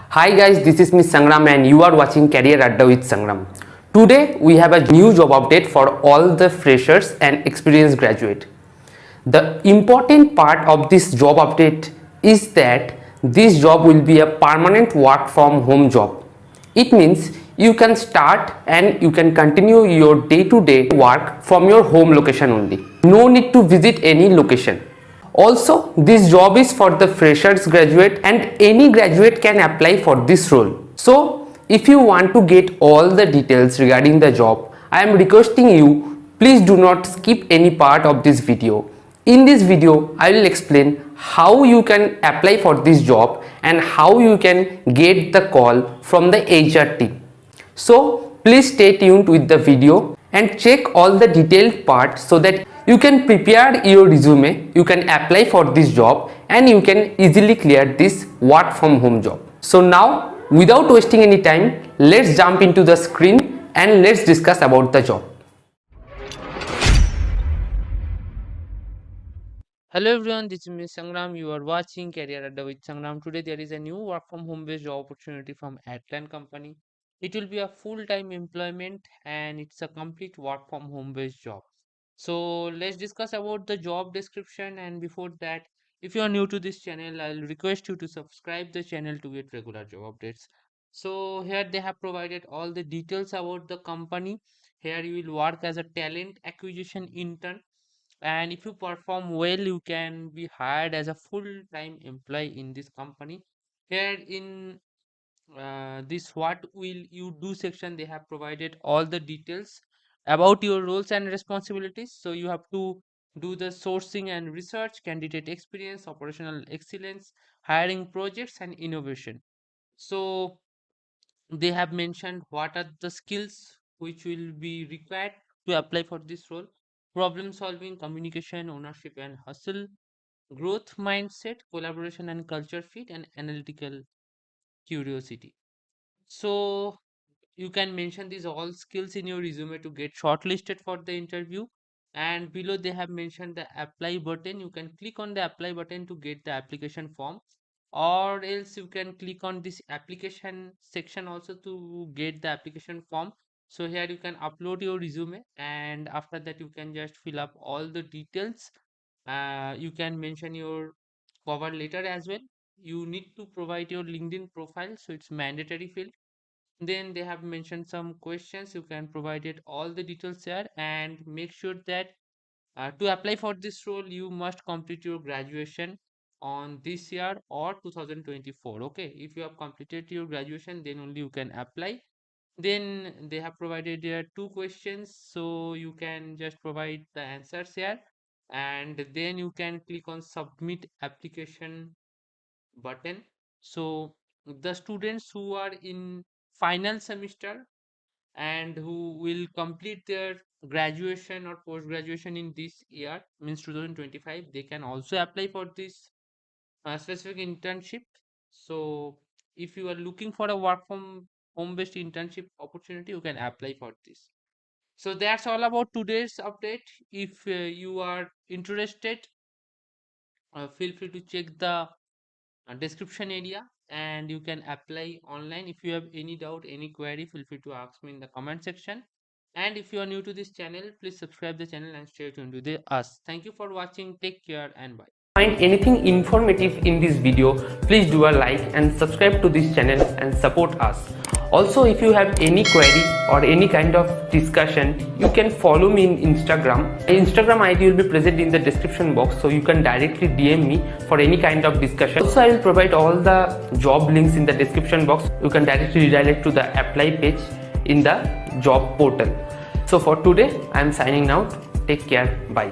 Hi guys, this is Miss Sangram and you are watching Career Adda with Sangram. Today we have a new job update for all the freshers and experienced graduate. The important part of this job update is that this job will be a permanent work from home job. It means you can start and you can continue your day-to-day work from your home location only. No need to visit any location. Also, this job is for the freshers graduate and any graduate can apply for this role. So, if you want to get all the details regarding the job, I am requesting you, please do not skip any part of this video. In this video, I will explain how you can apply for this job and how you can get the call from the HR team. So, please stay tuned with the video and check all the detailed part so that you can prepare your resume, you can apply for this job and you can easily clear this work from home job. So now, without wasting any time, let's jump into the screen and let's discuss about the job. Hello everyone, this is Miss Sangram. You are watching Career Adda with Sangram. Today there is a new work from home based job opportunity from Atlan company. It will be a full-time employment and it's a complete work from home based job. So let's discuss about the job description, and before that, if you are new to this channel, I'll request you to subscribe the channel to get regular job updates. So here they have provided all the details about the company. Here you will work as a talent acquisition intern, and if you perform well you can be hired as a full-time employee in this company. Here in this what will you do section, they have provided all the details about your roles and responsibilities. So you have to do the sourcing and research, candidate experience, operational excellence, hiring projects and innovation. So they have mentioned what are the skills which will be required to apply for this role: problem solving, communication, ownership and hustle, growth mindset, collaboration and culture fit, and analytical curiosity. So you can mention these all skills in your resume to get shortlisted for the interview. And below they have mentioned the apply button. You can click on the apply button to get the application form, or else you can click on this application section also to get the application form. So here you can upload your resume and after that you can just fill up all the details. You can mention your cover letter as well. You need to provide your LinkedIn profile, so it's mandatory field. Then they have mentioned some questions. You can provide it all the details there, and make sure that to apply for this role you must complete your graduation on this year or 2024. Okay, if you have completed your graduation then only you can apply. Then they have provided there two questions, so you can just provide the answers here, and then you can click on submit application button. So the students who are in final semester and who will complete their graduation or post graduation in this year, means 2025, they can also apply for this specific internship. So if you are looking for a work from home based internship opportunity, you can apply for this. So that's all about today's update. If you are interested, feel free to check the description area and you can apply online. If you have any doubt, any query, feel free to ask me in the comment section. And if you are new to this channel, please subscribe the channel and stay tuned with us. Thank you for watching. Take care and bye. Find anything informative in this video, please do a like and subscribe to this channel and support us. Also, if you have any query or any kind of discussion, you can follow me in Instagram. My Instagram ID will be present in the description box, so you can directly DM me for any kind of discussion. Also, I will provide all the job links in the description box. You can directly redirect to the apply page in the job portal. So for today, I am signing out. Take care. Bye.